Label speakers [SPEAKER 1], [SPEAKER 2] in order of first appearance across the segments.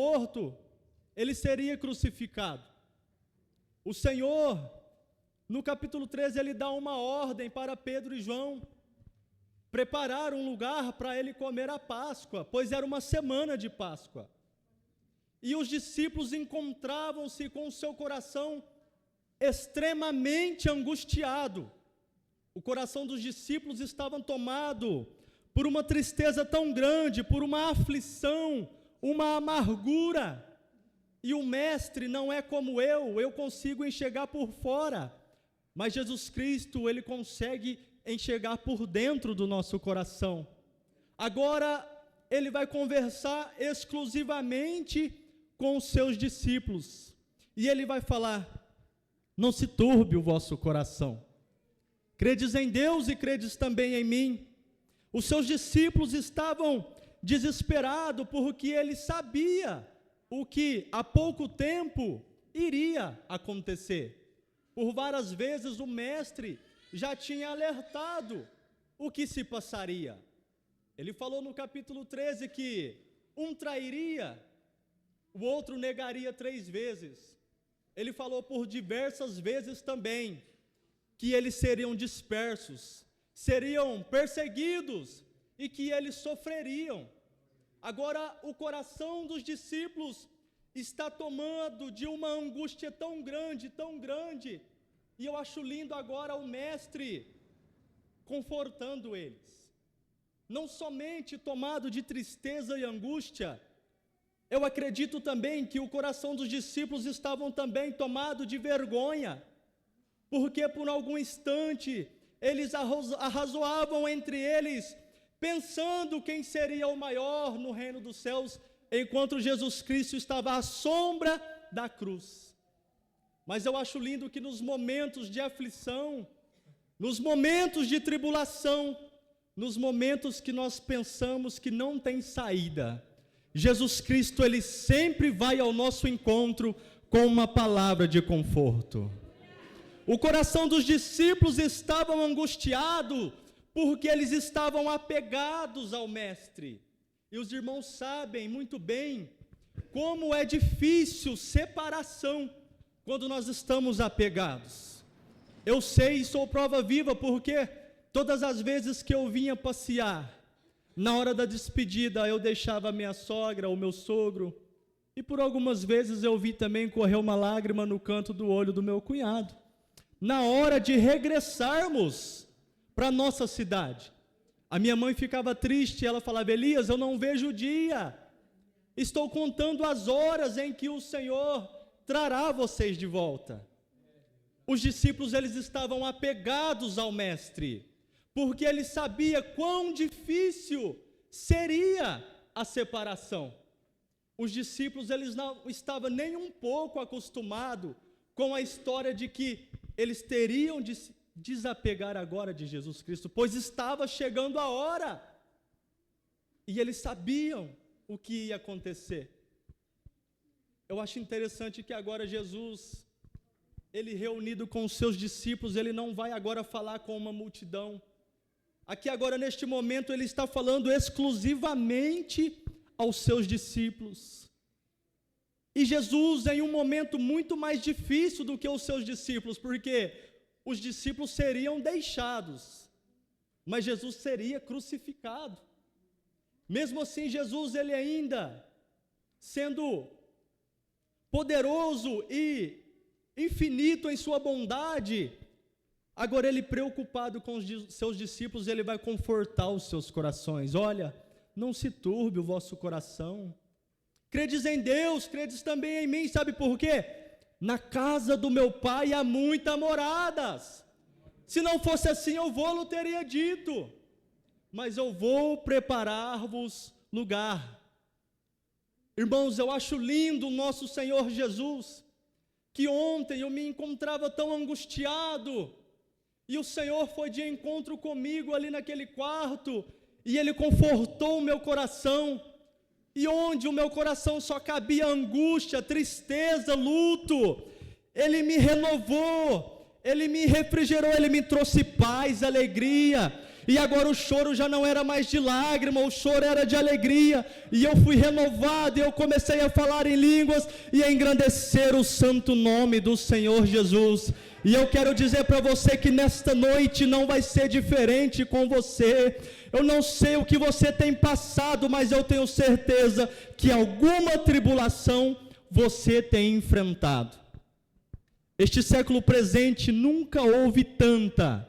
[SPEAKER 1] morto, ele seria crucificado. O Senhor, no capítulo 13, ele dá uma ordem para Pedro e João preparar um lugar para ele comer a Páscoa, pois era uma semana de Páscoa. E os discípulos encontravam-se com o seu coração extremamente angustiado. O coração dos discípulos estava tomado por uma tristeza tão grande, por uma aflição, uma amargura. E o mestre não é como eu consigo enxergar por fora, mas Jesus Cristo, ele consegue enxergar por dentro do nosso coração. Agora, ele vai conversar exclusivamente com os seus discípulos, e ele vai falar: não se turbe o vosso coração, credes em Deus e credes também em mim. Os seus discípulos estavam desesperados, porque ele sabia o que há pouco tempo iria acontecer. Por várias vezes o mestre já tinha alertado o que se passaria. Ele falou no capítulo 13 que um trairia, o outro negaria 3 vezes. Ele falou por diversas vezes também que eles seriam dispersos, seriam perseguidos e que eles sofreriam. Agora o coração dos discípulos está tomado de uma angústia tão grande, e eu acho lindo agora o mestre confortando eles. Não somente tomado de tristeza e angústia, eu acredito também que o coração dos discípulos estavam também tomado de vergonha, porque por algum instante eles arrazoavam entre eles, pensando quem seria o maior no reino dos céus, enquanto Jesus Cristo estava à sombra da cruz. Mas eu acho lindo que nos momentos de aflição, nos momentos de tribulação, nos momentos que nós pensamos que não tem saída, Jesus Cristo, ele sempre vai ao nosso encontro com uma palavra de conforto. O coração dos discípulos estava angustiado, porque eles estavam apegados ao mestre. E os irmãos sabem muito bem como é difícil separação quando nós estamos apegados. Eu sei e sou prova viva, porque todas as vezes que eu vinha passear, na hora da despedida eu deixava a minha sogra, o meu sogro, e por algumas vezes eu vi também correr uma lágrima no canto do olho do meu cunhado. Na hora de regressarmos para a nossa cidade, a minha mãe ficava triste, ela falava: Elias, eu não vejo o dia, estou contando as horas em que o Senhor trará vocês de volta. Os discípulos, eles estavam apegados ao mestre, porque ele sabia quão difícil seria a separação. Os discípulos, eles não estavam nem um pouco acostumados com a história de que eles teriam de se desapegar agora de Jesus Cristo, pois estava chegando a hora, e eles sabiam o que ia acontecer. Eu acho interessante que agora Jesus, ele reunido com os seus discípulos, ele não vai agora falar com uma multidão. Aqui agora, neste momento, ele está falando exclusivamente aos seus discípulos. E Jesus, em um momento muito mais difícil do que os seus discípulos, porque os discípulos seriam deixados, mas Jesus seria crucificado. Mesmo assim, Jesus, ele ainda, sendo poderoso e infinito em sua bondade, agora ele, preocupado com os seus discípulos, ele vai confortar os seus corações. Olha, não se turbe o vosso coração, credes em Deus, credes também em mim. Sabe por quê? Na casa do meu pai há muitas moradas. Se não fosse assim, eu vou-lo teria dito, mas eu vou preparar-vos lugar. Irmãos, eu acho lindo o nosso Senhor Jesus, que ontem eu me encontrava tão angustiado, e o Senhor foi de encontro comigo ali naquele quarto, e Ele confortou o meu coração, e onde o meu coração só cabia angústia, tristeza, luto, Ele me renovou, Ele me refrigerou, Ele me trouxe paz, alegria. e agora o choro já não era mais de lágrima, o choro era de alegria, e eu fui renovado, e eu comecei a falar em línguas, e a engrandecer o santo nome do Senhor Jesus. E eu quero dizer para você que nesta noite não vai ser diferente com você. Eu não sei o que você tem passado, mas eu tenho certeza que alguma tribulação você tem enfrentado. Este século presente nunca houve tanta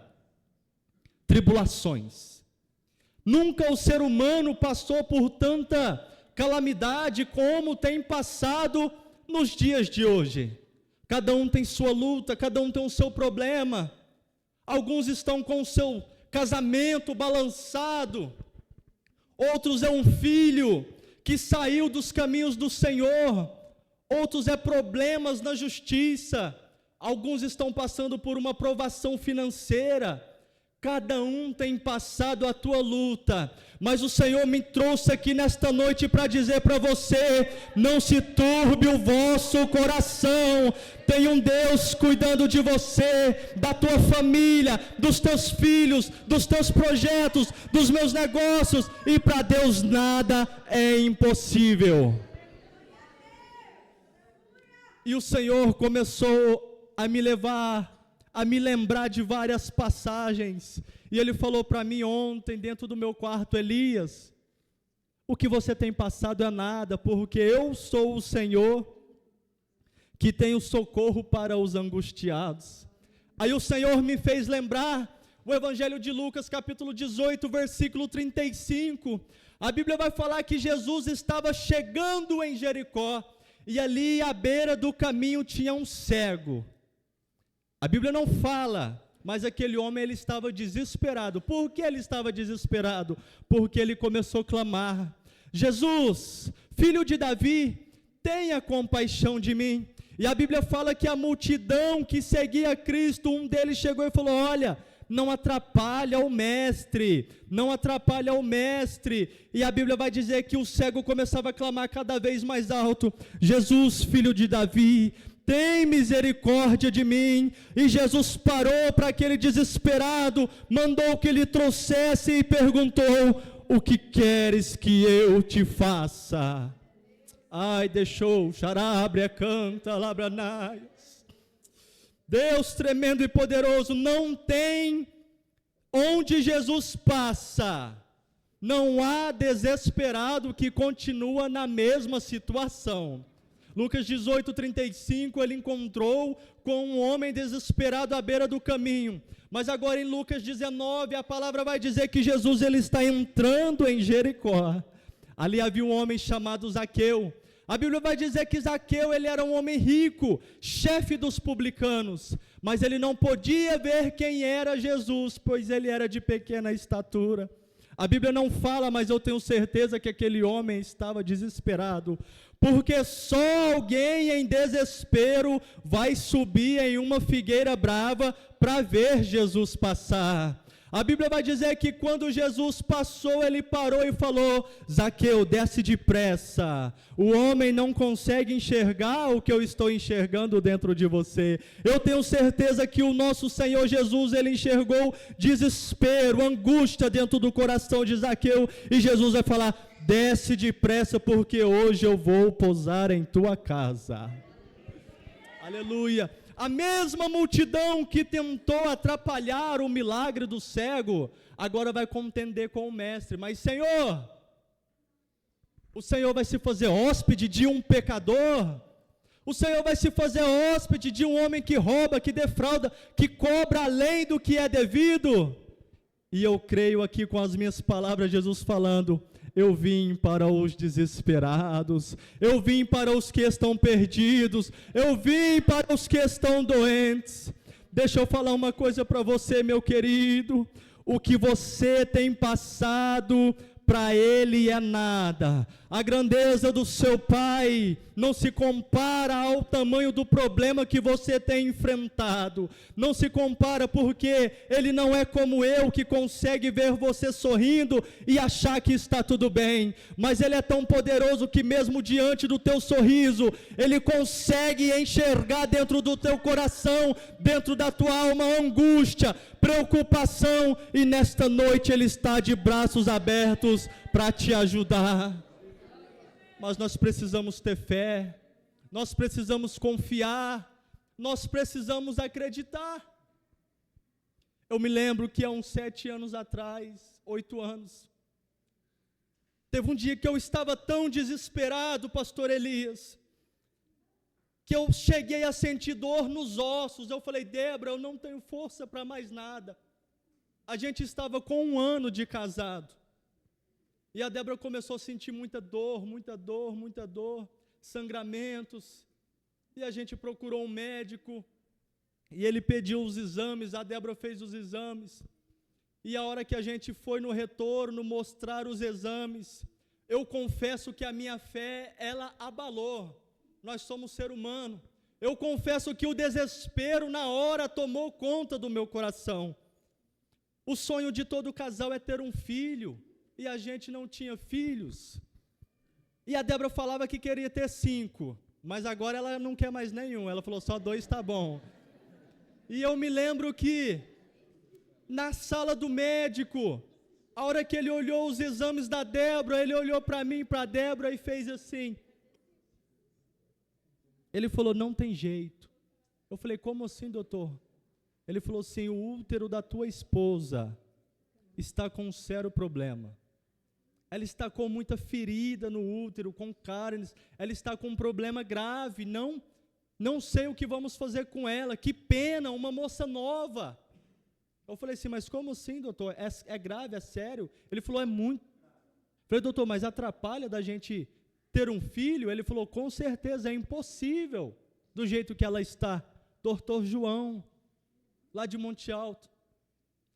[SPEAKER 1] tribulações. Nunca o ser humano passou por tanta calamidade como tem passado nos dias de hoje. Cada um tem sua luta, cada um tem o seu problema. Alguns estão com o seu casamento balançado. Outros é um filho que saiu dos caminhos do Senhor. Outros é problemas na justiça. Alguns estão passando por uma provação financeira. Cada um tem passado a tua luta, mas o Senhor me trouxe aqui nesta noite para dizer para você: não se turbe o vosso coração. Tem um Deus cuidando de você, da tua família, dos teus filhos, dos teus projetos, dos meus negócios, e para Deus nada é impossível. E o Senhor começou a me levar, a me lembrar de várias passagens, e Ele falou para mim ontem, dentro do meu quarto: Elias, o que você tem passado é nada, porque eu sou o Senhor, que tenho socorro para os angustiados. Aí o Senhor me fez lembrar o Evangelho de Lucas, capítulo 18, versículo 35, a Bíblia vai falar que Jesus estava chegando em Jericó, e ali à beira do caminho tinha um cego. A Bíblia não fala, mas aquele homem ele estava desesperado. Por que ele estava desesperado? Porque ele começou a clamar: Jesus, filho de Davi, tenha compaixão de mim. E a Bíblia fala que a multidão que seguia Cristo, um deles chegou e falou: olha, não atrapalha o mestre, não atrapalha o mestre. E a Bíblia vai dizer que o cego começava a clamar cada vez mais alto: Jesus, filho de Davi, tem misericórdia de mim. E Jesus parou para aquele desesperado, mandou que lhe trouxesse e perguntou: o que queres que eu te faça? Ai, deixou, xarabre, canta, labranaias. Deus tremendo e poderoso, não tem onde Jesus passa, não há desesperado que continua na mesma situação. Lucas 18, 35, ele encontrou com um homem desesperado à beira do caminho. Mas agora em Lucas 19, a palavra vai dizer que Jesus ele está entrando em Jericó. Ali havia um homem chamado Zaqueu. A Bíblia vai dizer que Zaqueu ele era um homem rico, chefe dos publicanos. Mas ele não podia ver quem era Jesus, pois ele era de pequena estatura. A Bíblia não fala, mas eu tenho certeza que aquele homem estava desesperado, porque só alguém em desespero vai subir em uma figueira brava para ver Jesus passar. A Bíblia vai dizer que quando Jesus passou, ele parou e falou: Zaqueu, desce depressa, o homem não consegue enxergar o que eu estou enxergando dentro de você. Eu tenho certeza que o nosso Senhor Jesus, ele enxergou desespero, angústia dentro do coração de Zaqueu, e Jesus vai falar: desce depressa, porque hoje eu vou pousar em tua casa. Aleluia. A mesma multidão que tentou atrapalhar o milagre do cego, agora vai contender com o mestre. Mas Senhor, o Senhor vai se fazer hóspede de um pecador? O Senhor vai se fazer hóspede de um homem que rouba, que defrauda, que cobra além do que é devido? E eu creio aqui com as minhas palavras, Jesus falando: eu vim para os desesperados, eu vim para os que estão perdidos, eu vim para os que estão doentes. Deixa eu falar uma coisa para você, meu querido: o que você tem passado, para Ele é nada. A grandeza do seu Pai não se compara ao tamanho do problema que você tem enfrentado. Não se compara, porque Ele não é como eu, que consegue ver você sorrindo e achar que está tudo bem. Mas Ele é tão poderoso que mesmo diante do teu sorriso, Ele consegue enxergar dentro do teu coração, dentro da tua alma, a angústia. preocupação, e nesta noite Ele está de braços abertos para te ajudar. Mas nós precisamos ter fé, nós precisamos confiar, nós precisamos acreditar. Eu me lembro que há uns 7 anos atrás, 8 anos, teve um dia que eu estava tão desesperado, pastor Elias, que eu cheguei a sentir dor nos ossos. Eu falei: Débora, eu não tenho força para mais nada. A gente estava com 1 ano de casado, e a Débora começou a sentir muita dor, sangramentos, e a gente procurou um médico, e ele pediu os exames, a Débora fez os exames, e a hora que a gente foi no retorno mostrar os exames, eu confesso que a minha fé, ela abalou. Nós somos ser humano. Eu confesso que o desespero na hora tomou conta do meu coração. O sonho de todo casal é ter um filho, e a gente não tinha filhos. E a Débora falava que queria ter 5, mas agora ela não quer mais nenhum. Ela falou: só 2 está bom. E eu me lembro que, na sala do médico, a hora que ele olhou os exames da Débora, ele olhou para mim, para a Débora, e fez assim. Ele falou: não tem jeito. Eu falei: como assim, doutor? Ele falou assim: o útero da tua esposa está com um sério problema. Ela está com muita ferida no útero, com cáries, ela está com um problema grave, não sei o que vamos fazer com ela, que pena, uma moça nova. Eu falei assim: mas como assim, doutor? É grave, é sério? Ele falou: é muito. Eu falei: doutor, mas atrapalha da gente ter um filho? Ele falou: com certeza, é impossível, do jeito que ela está. Doutor João, lá de Monte Alto.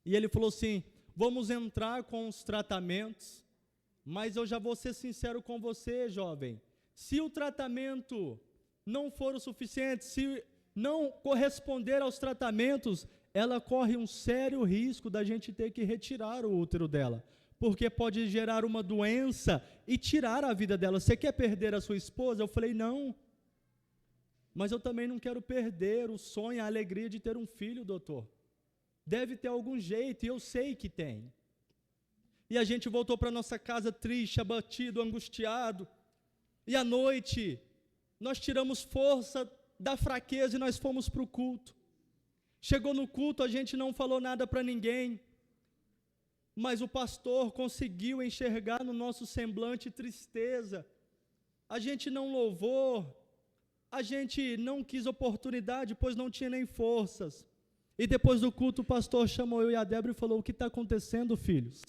[SPEAKER 1] E ele falou assim: vamos entrar com os tratamentos, mas eu já vou ser sincero com você, jovem, se o tratamento não for o suficiente, se não corresponder aos tratamentos, ela corre um sério risco da gente ter que retirar o útero dela, porque pode gerar uma doença e tirar a vida dela. Você quer perder a sua esposa? Eu falei: não, mas eu também não quero perder o sonho, a alegria de ter um filho, doutor. Deve ter algum jeito, e eu sei que tem. E a gente voltou para nossa casa triste, abatido, angustiado, e à noite nós tiramos força da fraqueza e nós fomos para o culto. Chegou no culto, a gente não falou nada para ninguém, mas o pastor conseguiu enxergar no nosso semblante tristeza. A gente não louvou, a gente não quis oportunidade, pois não tinha nem forças. E depois do culto, o pastor chamou eu e a Débora e falou: o que está acontecendo, filhos?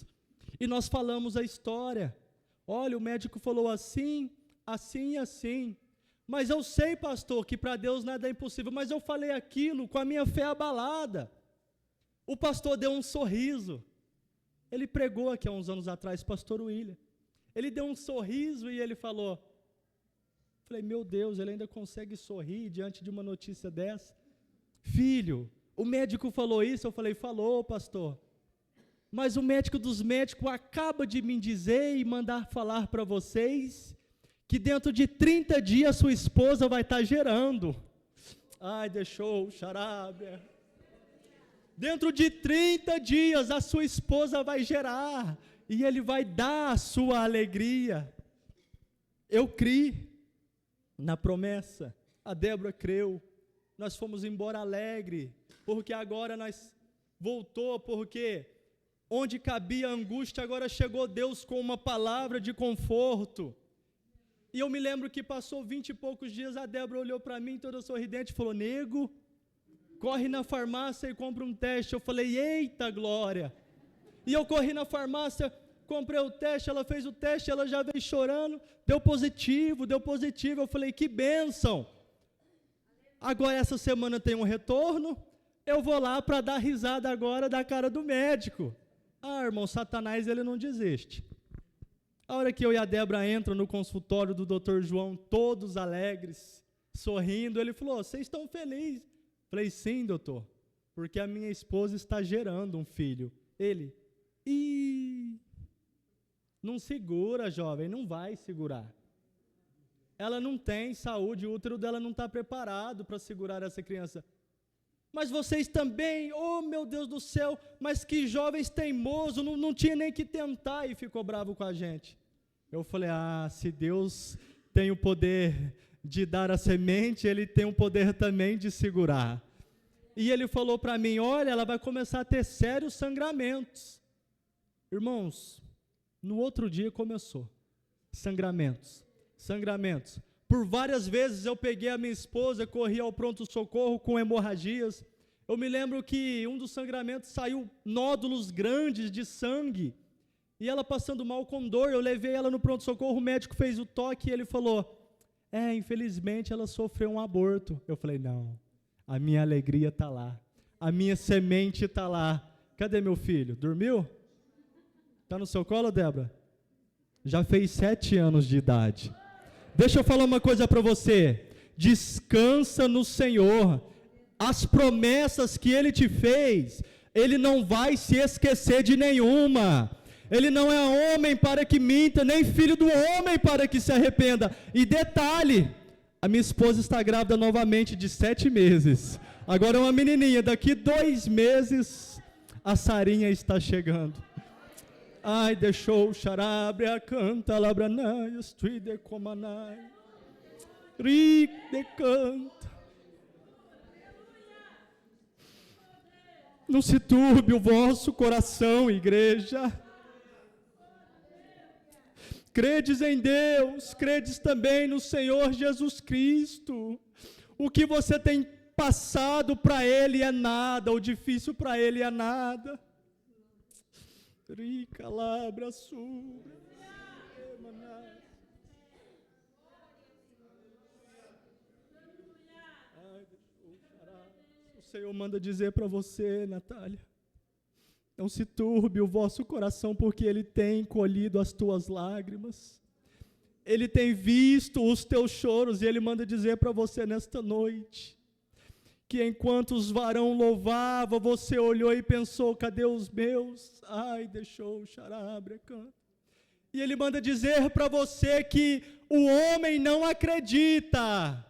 [SPEAKER 1] E nós falamos a história. Olha, o médico falou assim, assim e assim. Mas eu sei, pastor, que para Deus nada é impossível, mas eu falei aquilo com a minha fé abalada. O pastor deu um sorriso. Ele pregou aqui há uns anos atrás, pastor William. Ele deu um sorriso e ele falou, falei: meu Deus, ele ainda consegue sorrir diante de uma notícia dessa? Filho, o médico falou isso? Eu falei: falou, pastor. Mas o médico dos médicos acaba de me dizer e mandar falar para vocês que dentro de 30 dias sua esposa vai estar gerando. Ai, deixou o xarábia. Dentro de 30 dias a sua esposa vai gerar, e ele vai dar a sua alegria. Eu criei na promessa, a Débora creu, nós fomos embora alegre, porque agora nós voltou, porque onde cabia a angústia, agora chegou Deus com uma palavra de conforto. E eu me lembro que passou 20 e poucos dias, a Débora olhou para mim toda sorridente e falou: nego, corre na farmácia e compra um teste. Eu falei: eita glória! E eu corri na farmácia, comprei o teste, ela fez o teste, ela já veio chorando, deu positivo. Eu falei: que bênção! Agora essa semana tem um retorno, eu vou lá para dar risada agora da cara do médico. Ah, irmão, Satanás, ele não desiste. A hora que eu e a Débora entram no consultório do Dr. João, todos alegres, sorrindo, ele falou: vocês estão felizes? Falei: sim, doutor, porque a minha esposa está gerando um filho. Ele: não segura, jovem, não vai segurar. Ela não tem saúde, o útero dela não está preparado para segurar essa criança. mas vocês também, oh meu Deus do céu, mas que jovens teimosos, não tinha nem que tentar, e ficou bravo com a gente. Eu falei, se Deus tem o poder de dar a semente, Ele tem o poder também de segurar. E ele falou para mim, olha, ela vai começar a ter sérios sangramentos. Irmãos, no outro dia começou, sangramentos. Por várias vezes eu peguei a minha esposa, corri ao pronto-socorro com hemorragias. Eu me lembro que um dos sangramentos saiu nódulos grandes de sangue, e ela passando mal com dor, eu levei ela no pronto-socorro, o médico fez o toque e ele falou, infelizmente ela sofreu um aborto. Eu falei, não, a minha alegria está lá, a minha semente está lá. Cadê meu filho? Dormiu? Está no seu colo, Débora? Já fez 7 anos de idade. Deixa eu falar uma coisa para você, descansa no Senhor, as promessas que Ele te fez, Ele não vai se esquecer de nenhuma. Ele não é homem para que minta, nem filho do homem para que se arrependa. E detalhe, a minha esposa está grávida novamente de 7 meses. Agora é uma menininha, daqui 2 meses a Sarinha está chegando. Ai, deixou o xarabre, a canta, labranai, estuide comanai, ric de canta. Não se turbe o vosso coração, igreja. Credes em Deus, credes também no Senhor Jesus Cristo. O que você tem passado para Ele é nada, o difícil para Ele é nada. Rica labra subra. O Senhor manda dizer para você, Natália, não se turbe o vosso coração, porque Ele tem colhido as tuas lágrimas, Ele tem visto os teus choros, e Ele manda dizer para você nesta noite, que enquanto os varão louvava, você olhou e pensou, cadê os meus? Ai, deixou o xarabre, canta. E Ele manda dizer para você que o homem não acredita,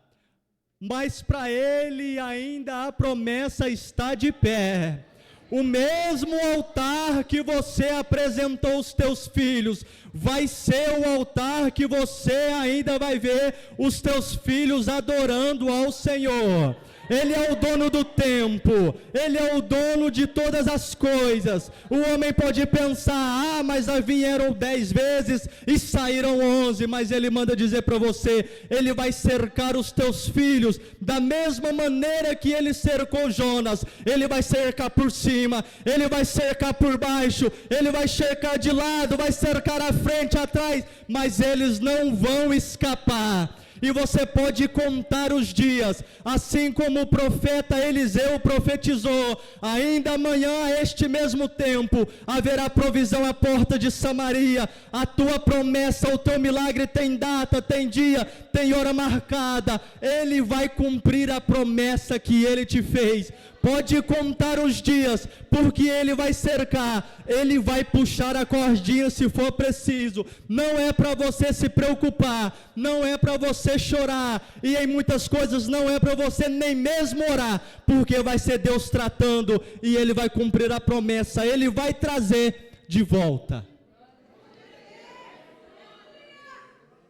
[SPEAKER 1] mas para Ele ainda a promessa está de pé. O mesmo altar que você apresentou os teus filhos, vai ser o altar que você ainda vai ver os teus filhos adorando ao Senhor. Ele é o dono do tempo, Ele é o dono de todas as coisas. O homem pode pensar, mas vieram 10 vezes e saíram 11, mas Ele manda dizer para você, Ele vai cercar os teus filhos, da mesma maneira que Ele cercou Jonas. Ele vai cercar por cima, Ele vai cercar por baixo, Ele vai cercar de lado, vai cercar à frente, atrás, mas eles não vão escapar. E você pode contar os dias, assim como o profeta Eliseu profetizou, ainda amanhã a este mesmo tempo, haverá provisão à porta de Samaria. A tua promessa, o teu milagre tem data, tem dia, tem hora marcada. Ele vai cumprir a promessa que Ele te fez. Pode contar os dias, porque Ele vai cercar, Ele vai puxar a cordinha se for preciso. Não é para você se preocupar, não é para você chorar, e em muitas coisas não é para você nem mesmo orar, porque vai ser Deus tratando, e Ele vai cumprir a promessa, Ele vai trazer de volta.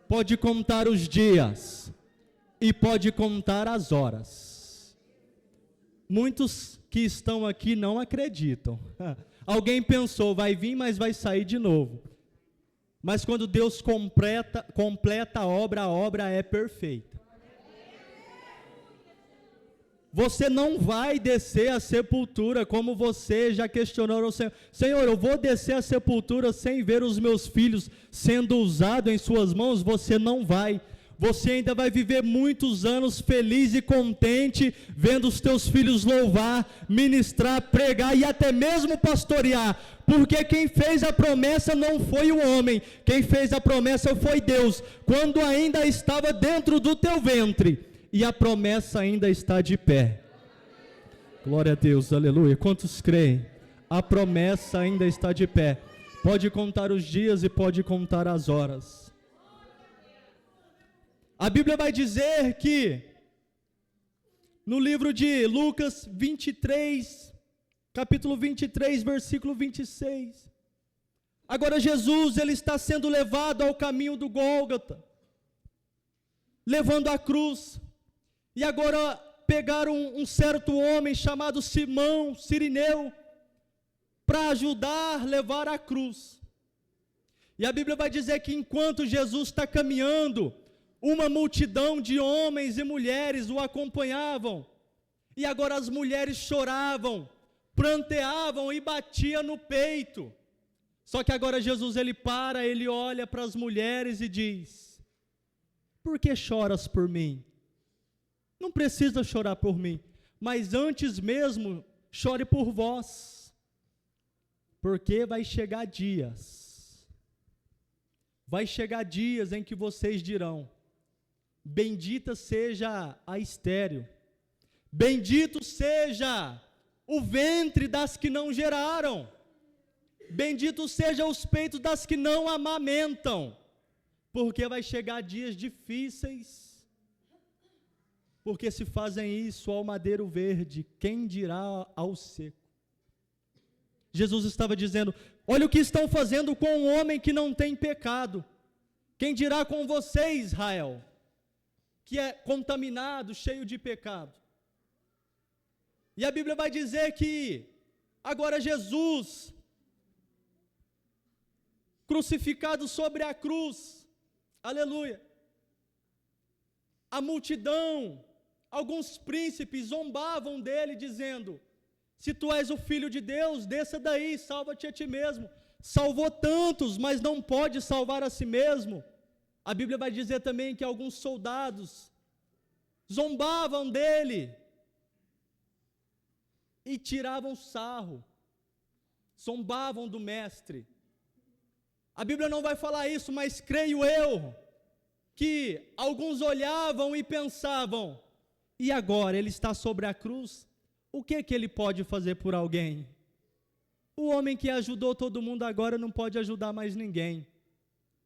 [SPEAKER 1] Pode contar os dias, e pode contar as horas. Muitos que estão aqui não acreditam. Alguém pensou, vai vir, mas vai sair de novo. Mas quando Deus completa a obra é perfeita. Você não vai descer a sepultura, como você já questionou ao Senhor. Senhor, eu vou descer a sepultura sem ver os meus filhos sendo usados em suas mãos? Você não vai. Você ainda vai viver muitos anos feliz e contente, vendo os teus filhos louvar, ministrar, pregar e até mesmo pastorear, porque quem fez a promessa não foi o homem, quem fez a promessa foi Deus, quando ainda estava dentro do teu ventre, e a promessa ainda está de pé. Glória a Deus, aleluia. Quantos creem? A promessa ainda está de pé. Pode contar os dias e pode contar as horas. A Bíblia vai dizer que no livro de Lucas 23, capítulo 23, versículo 26. Agora Jesus, ele está sendo levado ao caminho do Gólgota, levando a cruz. E agora pegaram um certo homem chamado Simão, Cirineu, para ajudar a levar a cruz. E a Bíblia vai dizer que enquanto Jesus está caminhando, uma multidão de homens e mulheres o acompanhavam. E agora as mulheres choravam, pranteavam e batiam no peito. Só que agora Jesus, ele para, ele olha para as mulheres e diz: por que choras por mim? Não precisa chorar por mim, mas antes mesmo, chore por vós, porque vai chegar dias em que vocês dirão: bendita seja a estéril, bendito seja o ventre das que não geraram, bendito seja os peitos das que não amamentam, porque vai chegar dias difíceis, porque se fazem isso ao madeiro verde, quem dirá ao seco? Jesus estava dizendo: olha o que estão fazendo com um homem que não tem pecado, quem dirá com você, Israel, que é contaminado, cheio de pecado? E a Bíblia vai dizer que agora Jesus, crucificado sobre a cruz, aleluia, a multidão, alguns príncipes zombavam dele, dizendo: se tu és o Filho de Deus, desça daí, salva-te a ti mesmo. Salvou tantos, mas não pode salvar a si mesmo. A Bíblia vai dizer também que alguns soldados zombavam dele e tiravam sarro, zombavam do mestre. A Bíblia não vai falar isso, mas creio eu que alguns olhavam e pensavam: e agora ele está sobre a cruz, o que ele pode fazer por alguém? O homem que ajudou todo mundo agora não pode ajudar mais ninguém.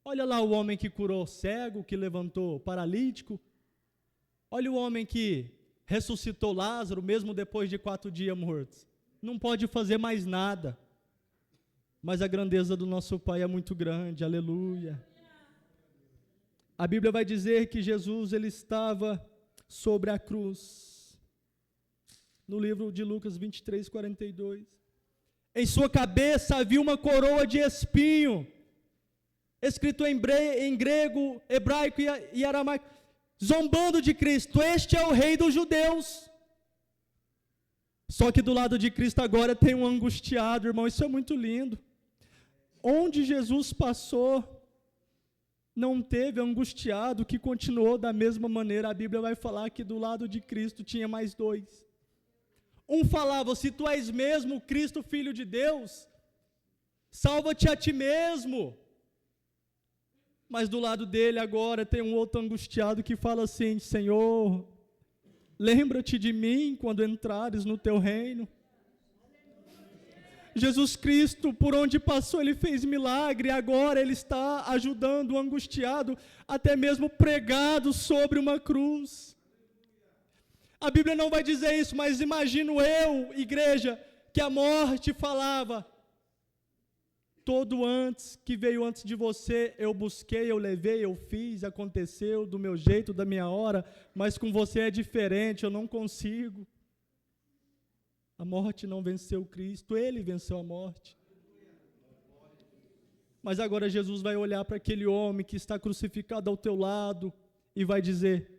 [SPEAKER 1] Olha lá o homem que curou cego, que levantou paralítico. Olha o homem que ressuscitou Lázaro, mesmo depois de 4 dias mortos. Não pode fazer mais nada. Mas a grandeza do nosso Pai é muito grande, aleluia. A Bíblia vai dizer que Jesus, ele estava sobre a cruz. No livro de Lucas 23, 42. Em sua cabeça havia uma coroa de espinho, escrito em grego, hebraico e aramaico, zombando de Cristo: este é o rei dos judeus. Só que do lado de Cristo agora tem um angustiado, irmão, isso é muito lindo. Onde Jesus passou, não teve angustiado que continuou da mesma maneira. A Bíblia vai falar que do lado de Cristo tinha mais 2. Um falava: se tu és mesmo Cristo, Filho de Deus, salva-te a ti mesmo. Mas do lado dele agora tem um outro angustiado que fala assim: Senhor, lembra-te de mim quando entrares no teu reino. Jesus Cristo, por onde passou, ele fez milagre, agora ele está ajudando o angustiado, até mesmo pregado sobre uma cruz. A Bíblia não vai dizer isso, mas imagino eu, igreja, que a morte falava: todo antes, que veio antes de você, eu busquei, eu levei, eu fiz, aconteceu do meu jeito, da minha hora, mas com você é diferente, eu não consigo. A morte não venceu Cristo, ele venceu a morte. Mas agora Jesus vai olhar para aquele homem que está crucificado ao teu lado e vai dizer: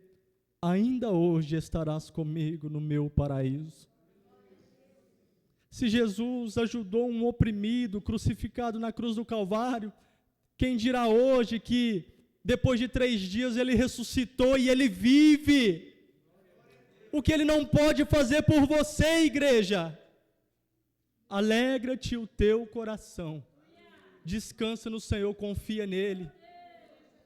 [SPEAKER 1] ainda hoje estarás comigo no meu paraíso. Se Jesus ajudou um oprimido, crucificado na cruz do Calvário, quem dirá hoje que depois de 3 dias ele ressuscitou e ele vive? O que ele não pode fazer por você, igreja? Alegra-te o teu coração, descansa no Senhor, confia nele,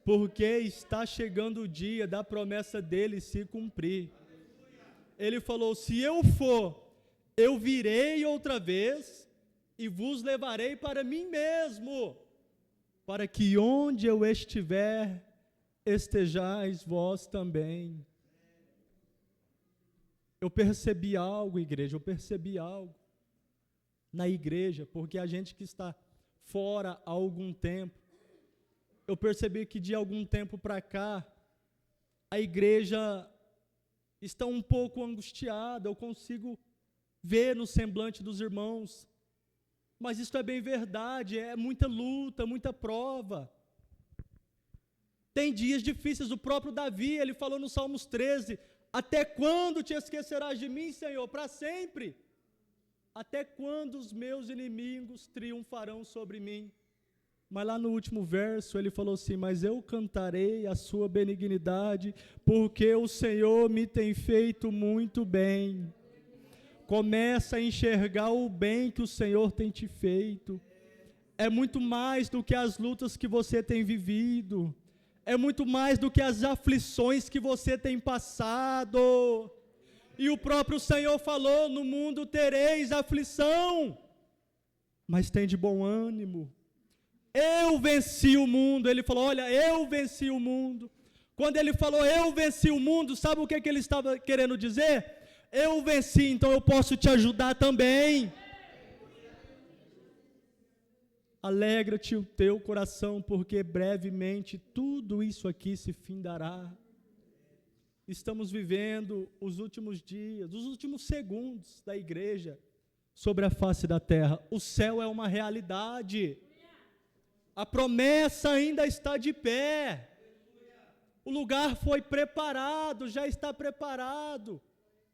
[SPEAKER 1] porque está chegando o dia da promessa dele se cumprir. Ele falou: se eu for, eu virei outra vez e vos levarei para mim mesmo, para que onde eu estiver, estejais vós também. Eu percebi algo, igreja, eu percebi algo na igreja, porque a gente que está fora há algum tempo, eu percebi que de algum tempo para cá, a igreja está um pouco angustiada, eu consigo ver no semblante dos irmãos, mas isso é bem verdade, é muita luta, muita prova. Tem dias difíceis, o próprio Davi, ele falou no Salmos 13, até quando te esquecerás de mim, Senhor? Para sempre. Até quando os meus inimigos triunfarão sobre mim? Mas lá no último verso ele falou assim, mas eu cantarei a sua benignidade, porque o Senhor me tem feito muito bem. Começa a enxergar o bem que o Senhor tem te feito. É muito mais do que as lutas que você tem vivido. É muito mais do que as aflições que você tem passado. E o próprio Senhor falou, no mundo tereis aflição, mas tem de bom ânimo. Eu venci o mundo. Ele falou, olha, eu venci o mundo. Quando ele falou, eu venci o mundo, sabe o que ele estava querendo dizer? Eu venci, então eu posso te ajudar também. Alegra-te o teu coração, porque brevemente tudo isso aqui se findará. Estamos vivendo os últimos dias, os últimos segundos da igreja sobre a face da terra. O céu é uma realidade. A promessa ainda está de pé. O lugar foi preparado, já está preparado.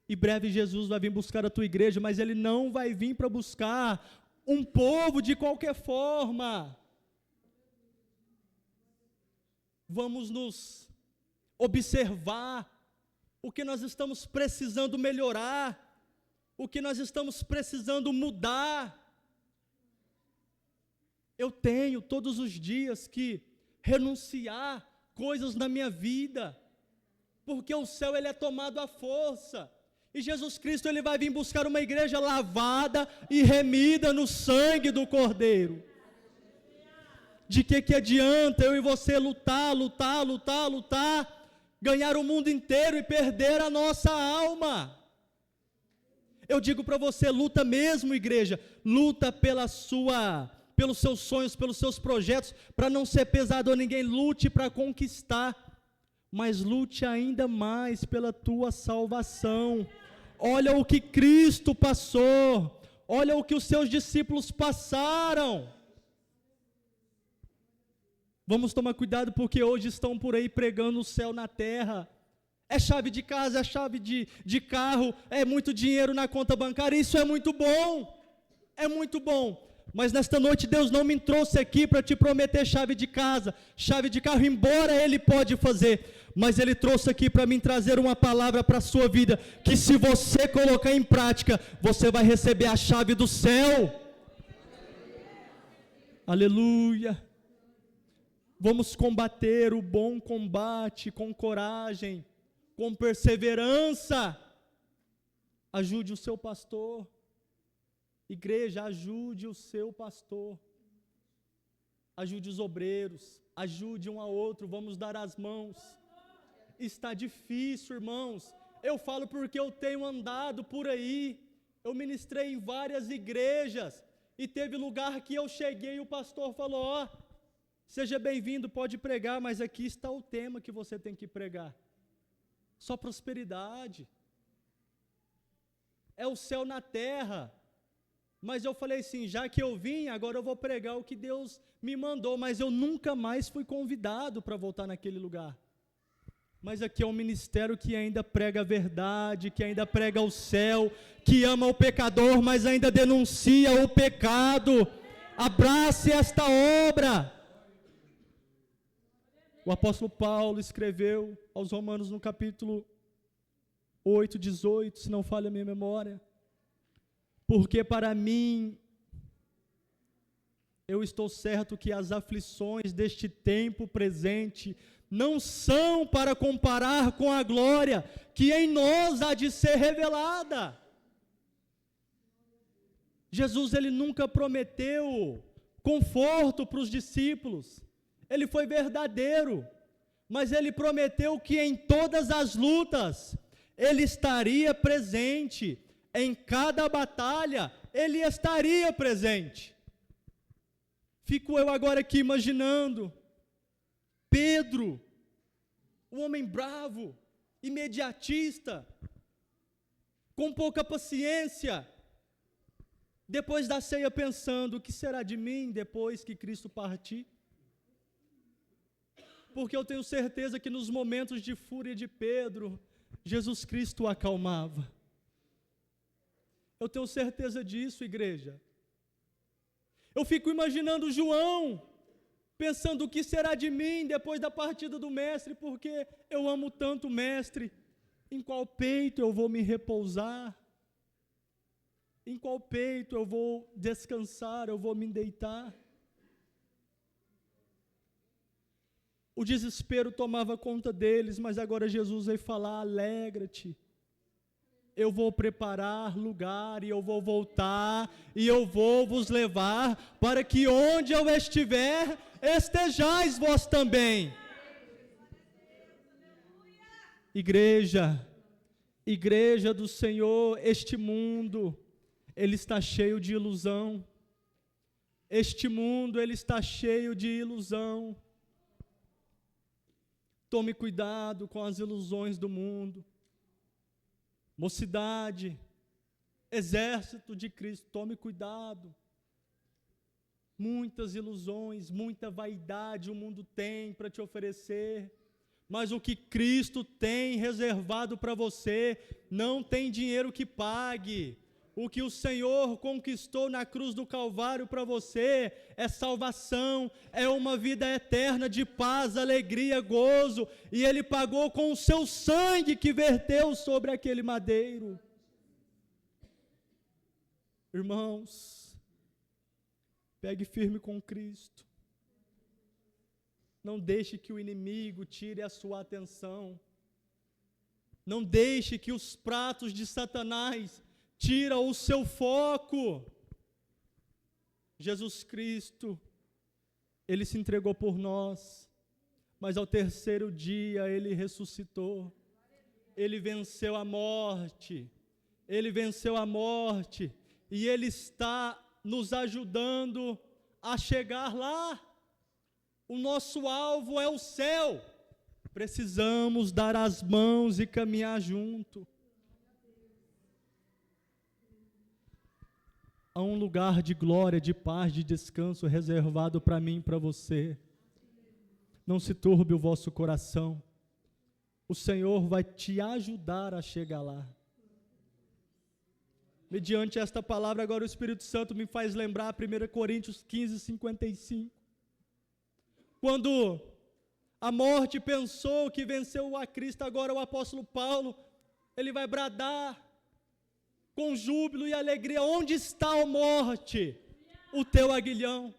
[SPEAKER 1] E breve Jesus vai vir buscar a tua igreja, mas Ele não vai vir para buscar um povo de qualquer forma. Vamos nos observar o que nós estamos precisando melhorar, o que nós estamos precisando mudar. Eu tenho todos os dias que renunciar coisas na minha vida, porque o céu ele é tomado à força. E Jesus Cristo ele vai vir buscar uma igreja lavada e remida no sangue do Cordeiro. De que adianta eu e você lutar, ganhar o mundo inteiro e perder a nossa alma? Eu digo para você, luta mesmo, igreja, luta pelos seus sonhos, pelos seus projetos, para não ser pesado a ninguém, lute para conquistar, mas lute ainda mais pela tua salvação. Olha o que Cristo passou, olha o que os seus discípulos passaram. Vamos tomar cuidado, porque hoje estão por aí pregando o céu na terra. É chave de casa, é chave de carro, é muito dinheiro na conta bancária, isso é muito bom. Mas nesta noite Deus não me trouxe aqui para te prometer chave de casa, chave de carro, embora Ele pode fazer, mas Ele trouxe aqui para mim trazer uma palavra para a sua vida, que se você colocar em prática, você vai receber a chave do céu. Aleluia. Vamos combater o bom combate com coragem, com perseverança. Ajude o seu pastor. Igreja, ajude o seu pastor. Ajude os obreiros. Ajude um ao outro. Vamos dar as mãos. Está difícil, irmãos. Eu falo porque eu tenho andado por aí. Eu ministrei em várias igrejas. E teve lugar que eu cheguei e o pastor falou, ó, seja bem-vindo, pode pregar, mas aqui está o tema que você tem que pregar. Só prosperidade. É o céu na terra. Mas eu falei assim, já que eu vim, agora eu vou pregar o que Deus me mandou, mas eu nunca mais fui convidado para voltar naquele lugar. Mas aqui é um ministério que ainda prega a verdade, que ainda prega o céu, que ama o pecador, mas ainda denuncia o pecado. Abrace esta obra. O apóstolo Paulo escreveu aos Romanos no capítulo 8, 18, se não falha a minha memória, porque para mim, eu estou certo que as aflições deste tempo presente não são para comparar com a glória que em nós há de ser revelada. Jesus, ele nunca prometeu conforto para os discípulos. Ele foi verdadeiro, mas ele prometeu que em todas as lutas, Ele estaria presente. Em cada batalha, Ele estaria presente. Fico eu agora aqui imaginando Pedro, um homem bravo, imediatista, com pouca paciência, depois da ceia pensando, o que será de mim depois que Cristo partir? Porque eu tenho certeza que nos momentos de fúria de Pedro, Jesus Cristo o acalmava. Eu tenho certeza disso, igreja. Eu fico imaginando João, pensando o que será de mim depois da partida do mestre, porque eu amo tanto o mestre. Em qual peito eu vou me repousar? Em qual peito eu vou descansar, eu vou me deitar? O desespero tomava conta deles, mas agora Jesus veio falar, alegra-te. Eu vou preparar lugar e eu vou voltar e eu vou vos levar para que onde eu estiver, estejais vós também. Igreja do Senhor, este mundo, ele está cheio de ilusão. Este mundo, ele está cheio de ilusão. Tome cuidado com as ilusões do mundo. Mocidade, exército de Cristo, tome cuidado. Muitas ilusões, muita vaidade o mundo tem para te oferecer, mas o que Cristo tem reservado para você, não tem dinheiro que pague. O que o Senhor conquistou na cruz do Calvário para você é salvação, é uma vida eterna de paz, alegria, gozo, e Ele pagou com o seu sangue que verteu sobre aquele madeiro. Irmãos, pegue firme com Cristo. Não deixe que o inimigo tire a sua atenção. Não deixe que os pratos de Satanás tira o seu foco. Jesus Cristo, Ele se entregou por nós, mas ao terceiro dia Ele ressuscitou. Ele venceu a morte. Ele venceu a morte. E Ele está nos ajudando a chegar lá. O nosso alvo é o céu. Precisamos dar as mãos e caminhar junto. Há um lugar de glória, de paz, de descanso reservado para mim e para você. Não se turbe o vosso coração. O Senhor vai te ajudar a chegar lá. Mediante esta palavra, agora o Espírito Santo me faz lembrar 1 Coríntios 15, 55. Quando a morte pensou que venceu a Cristo, agora o apóstolo Paulo, ele vai bradar com júbilo e alegria, onde está a morte, o teu aguilhão?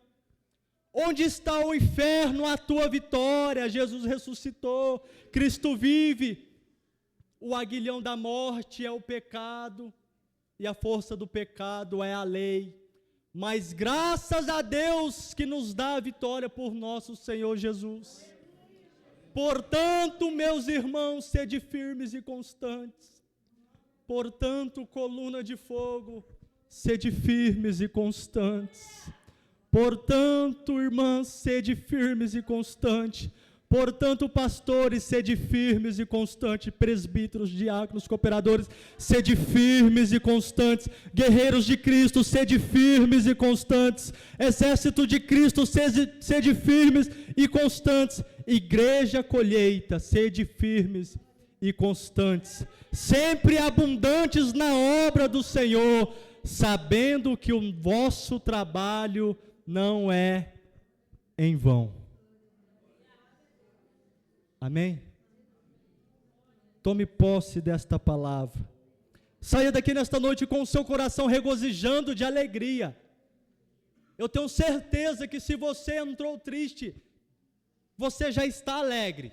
[SPEAKER 1] Onde está o inferno, a tua vitória? Jesus ressuscitou, Cristo vive. O aguilhão da morte é o pecado, e a força do pecado é a lei. Mas graças a Deus que nos dá a vitória por nosso Senhor Jesus. Portanto, meus irmãos, sede firmes e constantes. Portanto, coluna de fogo, sede firmes e constantes. Portanto, irmãs, sede firmes e constantes. Portanto, pastores, sede firmes e constantes. Presbíteros, diáconos, cooperadores, sede firmes e constantes. Guerreiros de Cristo, sede firmes e constantes. Exército de Cristo, sede firmes e constantes. Igreja colheita, sede firmes e constantes, sempre abundantes na obra do Senhor, sabendo que o vosso trabalho não é em vão. Amém? Tome posse desta palavra. Saia daqui nesta noite com o seu coração regozijando de alegria. Eu tenho certeza que se você entrou triste, você já está alegre.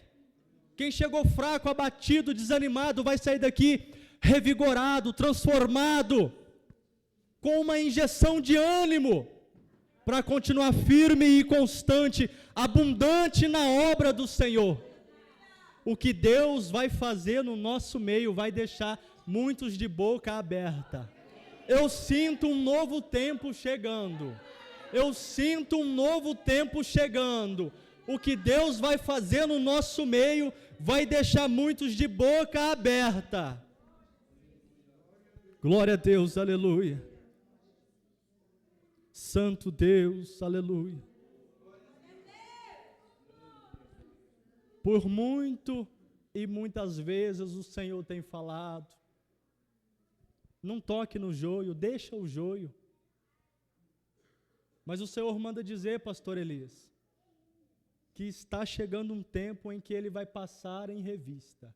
[SPEAKER 1] Quem chegou fraco, abatido, desanimado, vai sair daqui revigorado, transformado, com uma injeção de ânimo, para continuar firme e constante, abundante na obra do Senhor. O que Deus vai fazer no nosso meio vai deixar muitos de boca aberta. Eu sinto um novo tempo chegando. Eu sinto um novo tempo chegando. O que Deus vai fazer no nosso meio vai deixar muitos de boca aberta. Glória a Deus, aleluia. Santo Deus, aleluia. Por muito e muitas vezes o Senhor tem falado, não toque no joio, deixa o joio. Mas o Senhor manda dizer, pastor Elias, que está chegando um tempo em que Ele vai passar em revista.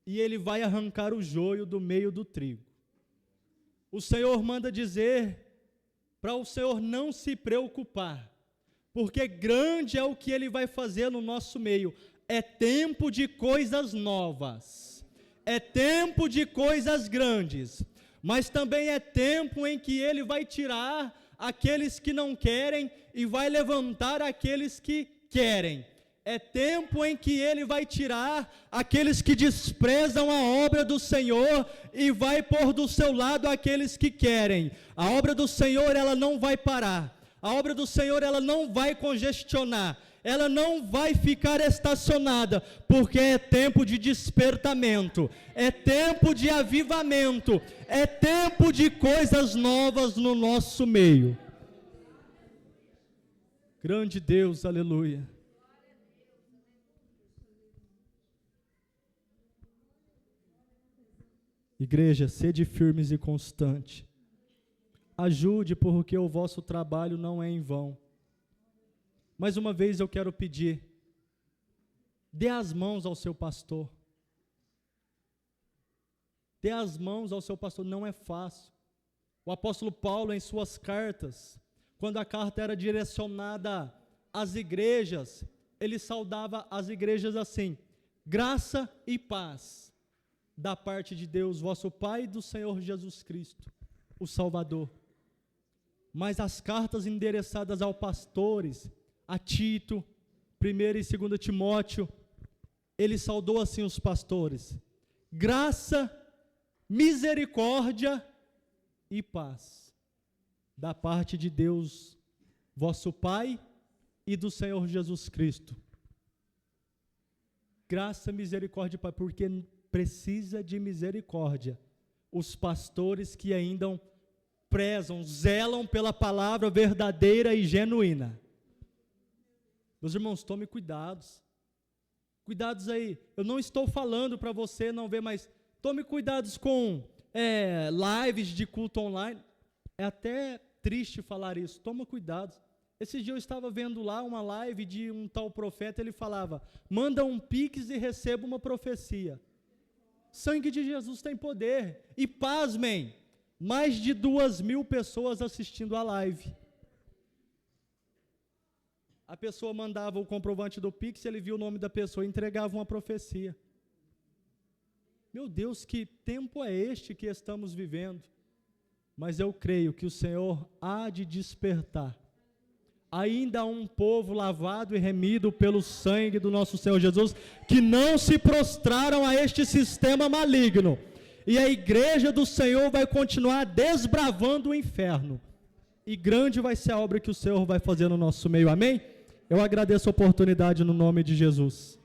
[SPEAKER 1] E Ele vai arrancar o joio do meio do trigo. O Senhor manda dizer para o Senhor não se preocupar, porque grande é o que Ele vai fazer no nosso meio. É tempo de coisas novas, é tempo de coisas grandes, mas também é tempo em que Ele vai tirar aqueles que não querem e vai levantar aqueles que querem. É tempo em que Ele vai tirar aqueles que desprezam a obra do Senhor e vai pôr do seu lado aqueles que querem. A obra do Senhor, ela não vai parar. A obra do Senhor, ela não vai congestionar. Ela não vai ficar estacionada, porque é tempo de despertamento, é tempo de avivamento, é tempo de coisas novas no nosso meio. Grande Deus, aleluia. Igreja, sede firmes e constante. Ajude, porque o vosso trabalho não é em vão. Mais uma vez eu quero pedir, dê as mãos ao seu pastor. Dê as mãos ao seu pastor, não é fácil. O apóstolo Paulo, em suas cartas, quando a carta era direcionada às igrejas, ele saudava as igrejas assim: graça e paz da parte de Deus, vosso Pai, e do Senhor Jesus Cristo, o Salvador. Mas as cartas endereçadas aos pastores, a Tito, 1 e 2 Timóteo, ele saudou assim os pastores: graça, misericórdia e paz da parte de Deus, vosso Pai, e do Senhor Jesus Cristo. Graça, misericórdia e paz, porque precisa de misericórdia os pastores que ainda prezam, zelam pela palavra verdadeira e genuína. Meus irmãos, tome cuidados. Cuidados aí. Eu não estou falando para você não ver, mas tome cuidados com lives de culto online. É até triste falar isso. Toma cuidado. Esse dia eu estava vendo lá uma live de um tal profeta, ele falava: manda um pix e receba uma profecia. Sangue de Jesus tem poder. E pasmem, mais de 2.000 pessoas assistindo a live. A pessoa mandava o comprovante do Pix, ele via o nome da pessoa e entregava uma profecia. Meu Deus, que tempo é este que estamos vivendo? Mas eu creio que o Senhor há de despertar. Ainda há um povo lavado e remido pelo sangue do nosso Senhor Jesus, que não se prostraram a este sistema maligno. E a igreja do Senhor vai continuar desbravando o inferno. E grande vai ser a obra que o Senhor vai fazer no nosso meio, amém? Eu agradeço a oportunidade no nome de Jesus.